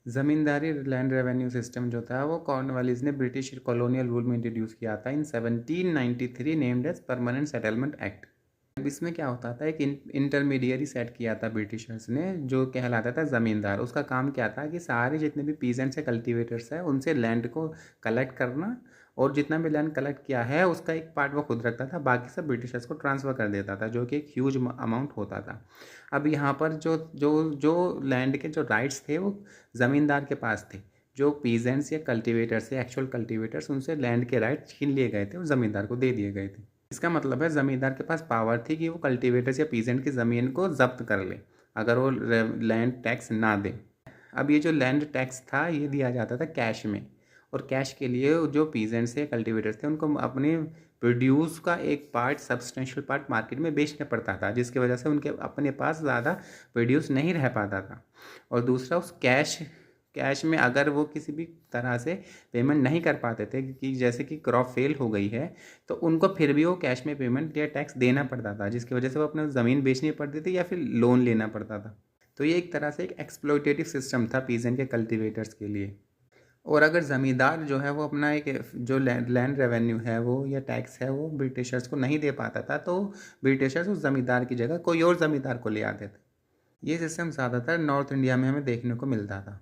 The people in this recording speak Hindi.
ज़मींदारी लैंड रेवेन्यू सिस्टम जो था वो कॉर्नवालिस ने ब्रिटिश कॉलोनियल रूल में इंट्रोड्यूस किया था in 1793 named as permanent settlement act. अब इसमें क्या होता था, एक इंटरमीडियरी सेट किया था ब्रिटिशर्स ने जो कहलाता था ज़मींदार। उसका काम क्या था कि सारे जितने भी पीजेंट्स है, कल्टीवेटर्स है, उनसे लैंड को कलेक्ट करना, और जितना भी लैंड कलेक्ट किया है उसका एक पार्ट वो खुद रखता था, बाकी सब ब्रिटिशर्स को ट्रांसफ़र कर देता था, जो कि एक ह्यूज अमाउंट होता था। अब यहाँ पर जो जो जो लैंड के जो राइट्स थे वो ज़मींदार के पास थे। जो पीजेंट्स या कल्टीवेटर्स या एक्चुअल कल्टीवेटर्स, उनसे लैंड के राइट छीन लिए गए थे और ज़मींदार को दे दिए गए थे। इसका मतलब है ज़मींदार के पास पावर थी कि वो कल्टीवेटर्स या पीजेंट की ज़मीन को ज़ब्त कर ले अगर वो लैंड टैक्स ना दे। अब ये जो लैंड टैक्स था ये दिया जाता था कैश में, और कैश के लिए जो पीजेंट्स या कल्टीवेटर्स थे उनको अपने प्रोड्यूस का एक पार्ट, सब्सटेंशियल पार्ट मार्केट में बेचना पड़ता था, जिसकी वजह से उनके अपने पास ज़्यादा प्रोड्यूस नहीं रह पाता था। और दूसरा, उस कैश में अगर वो किसी भी तरह से पेमेंट नहीं कर पाते थे, कि जैसे कि क्रॉप फेल हो गई है, तो उनको फिर भी वो कैश में पेमेंट या टैक्स देना पड़ता था, जिसकी वजह से वो अपना ज़मीन बेचनी पड़ती थी या फिर लोन लेना पड़ता था। तो ये एक तरह से एक एक्सप्लॉयटेटिव सिस्टम था पीजेंट के कल्टीवेटर्स के लिए। और अगर ज़मींदार जो है वो अपना एक जो लैंड रेवेन्यू है वो या टैक्स है वो ब्रिटिशर्स को नहीं दे पाता था, तो ब्रिटिशर्स उस ज़मींदार की जगह कोई और ज़मींदार को ले आते थे। ये सिस्टम ज़्यादातर नॉर्थ इंडिया में हमें देखने को मिलता था।